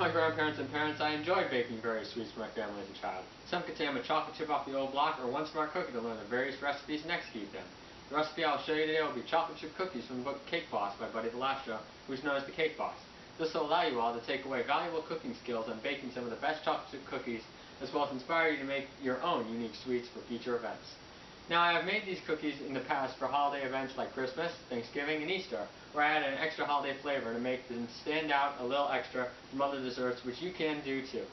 my grandparents and parents, I enjoyed baking various sweets for my family as a child. Some could say I'm a chocolate chip off the old block, or one smart cookie to learn the various recipes and execute them. The recipe I'll show you today will be chocolate chip cookies from the book Cake Boss by Buddy the Lastra, who's known as the Cake Boss. This will allow you all to take away valuable cooking skills on baking some of the best chocolate chip cookies, as well as inspire you to make your own unique sweets for future events. Now, I have made these cookies in the past for holiday events like Christmas, Thanksgiving, and Easter, where I add an extra holiday flavor to make them stand out a little extra from other desserts, which you can do too.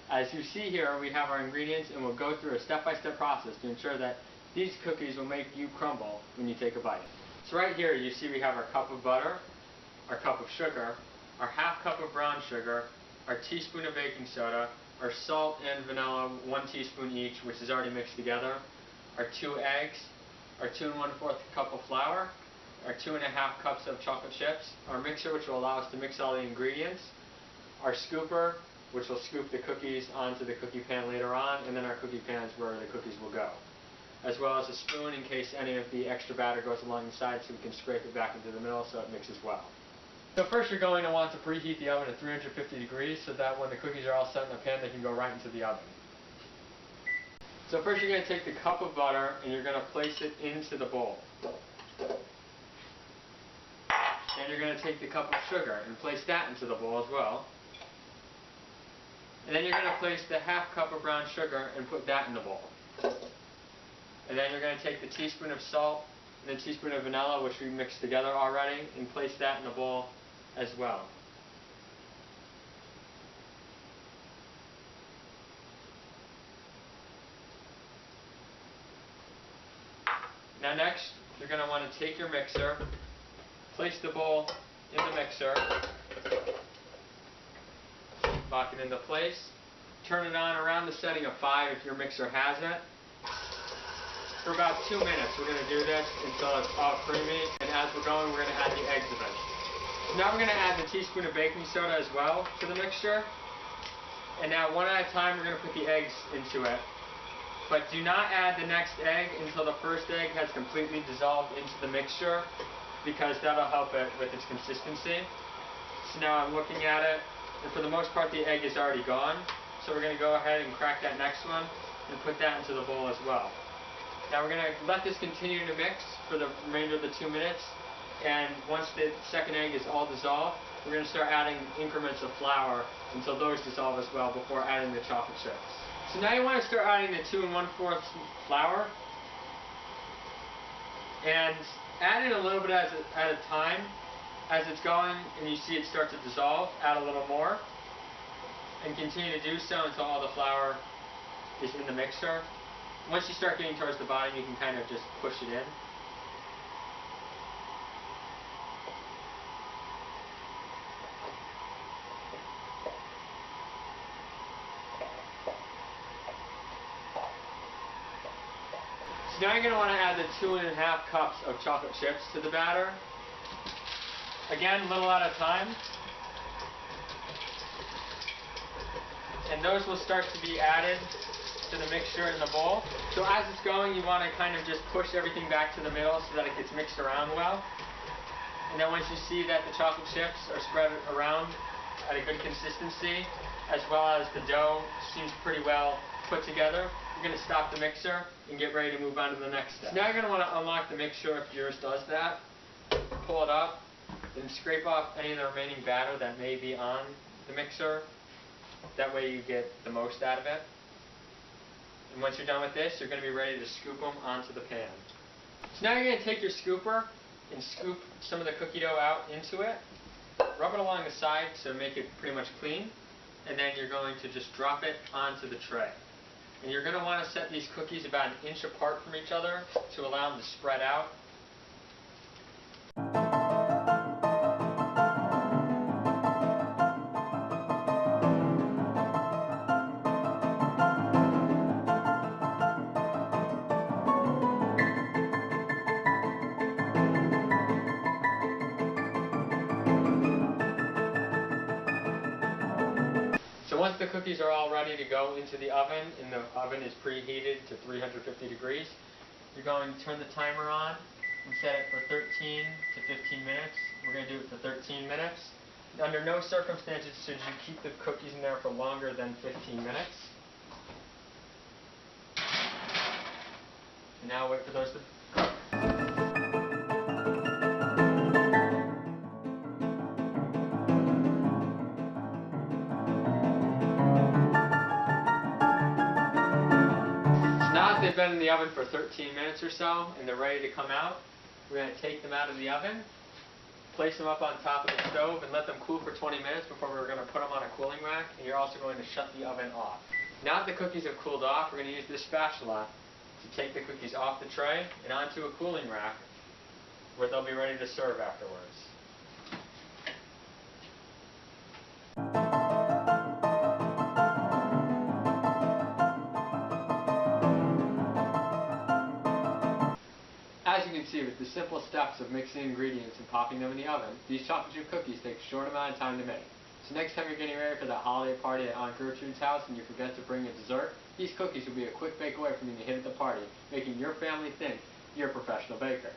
As you see here, we have our ingredients, and we'll go through a step-by-step process to ensure that these cookies will make you crumble when you take a bite. So right here, you see we have our cup of butter, our cup of sugar, our half cup of brown sugar, our teaspoon of baking soda, our salt and vanilla, 1 teaspoon each, which is already mixed together, our 2 eggs, our 2 1/4 cup of flour, our 2 1/2 cups of chocolate chips, our mixer, which will allow us to mix all the ingredients, our scooper, which will scoop the cookies onto the cookie pan later on, and then our cookie pans where the cookies will go, as well as a spoon in case any of the extra batter goes along the side, so we can scrape it back into the middle so it mixes well. So first you're going to want to preheat the oven at 350 degrees so that when the cookies are all set in the pan, they can go right into the oven. So first you're going to take the cup of butter and you're going to place it into the bowl. Then you're going to take the cup of sugar and place that into the bowl as well. And then you're going to place the half cup of brown sugar and put that in the bowl. And then you're going to take the teaspoon of salt and the teaspoon of vanilla, which we mixed together already, and place that in the bowl as well. Now next, you're going to want to take your mixer, place the bowl in the mixer, lock it into place, turn it on around the setting of 5 if your mixer has it. For about 2 minutes we're going to do this until it's all creamy, and as we're going we're going to add the eggs eventually. So now we're going to add the teaspoon of baking soda as well to the mixture, and now one at a time we're going to put the eggs into it. But do not add the next egg until the first egg has completely dissolved into the mixture, because that'll help it with its consistency. So now I'm looking at it, and for the most part the egg is already gone. So we're going to go ahead and crack that next one and put that into the bowl as well. Now we're going to let this continue to mix for the remainder of the 2 minutes, and once the second egg is all dissolved, we're going to start adding increments of flour until those dissolve as well before adding the chocolate chips. So now you want to start adding the 2 1/4 flour, and add in a little bit at a time. As it's going and you see it start to dissolve, add a little more, and continue to do so until all the flour is in the mixer. Once you start getting towards the bottom, you can kind of just push it in. Now you're going to want to add the 2 1/2 cups of chocolate chips to the batter. Again, little at a time. And those will start to be added to the mixture in the bowl. So as it's going, you want to kind of just push everything back to the middle so that it gets mixed around well. And then once you see that the chocolate chips are spread around at a good consistency, as well as the dough seems pretty well put together, you're going to stop the mixer and get ready to move on to the next step. So now you're going to want to unlock the mixture if yours does that. Pull it up, then scrape off any of the remaining batter that may be on the mixer. That way you get the most out of it. And once you're done with this, you're going to be ready to scoop them onto the pan. So now you're going to take your scooper and scoop some of the cookie dough out into it. Rub it along the side to make it pretty much clean. And then you're going to just drop it onto the tray. And you're going to want to set these cookies about 1 inch apart from each other to allow them to spread out. Once the cookies are all ready to go into the oven, and the oven is preheated to 350 degrees, you're going to turn the timer on and set it for 13 to 15 minutes. We're going to do it for 13 minutes. Under no circumstances should you keep the cookies in there for longer than 15 minutes. And now wait for those to cook. So now that they've been in the oven for 13 minutes or so and they're ready to come out, we're going to take them out of the oven, place them up on top of the stove, and let them cool for 20 minutes before we're going to put them on a cooling rack, and you're also going to shut the oven off. Now that the cookies have cooled off, we're going to use this spatula to take the cookies off the tray and onto a cooling rack where they'll be ready to serve afterwards. As you can see, with the simple steps of mixing ingredients and popping them in the oven, these chocolate chip cookies take a short amount of time to make. So next time you're getting ready for that holiday party at Aunt Gertrude's house and you forget to bring a dessert, these cookies will be a quick bake away from being a hit at the party, making your family think you're a professional baker.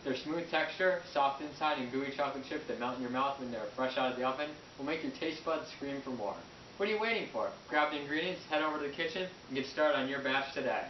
Their smooth texture, soft inside, and gooey chocolate chips that melt in your mouth when they're fresh out of the oven will make your taste buds scream for more. What are you waiting for? Grab the ingredients, head over to the kitchen, and get started on your batch today.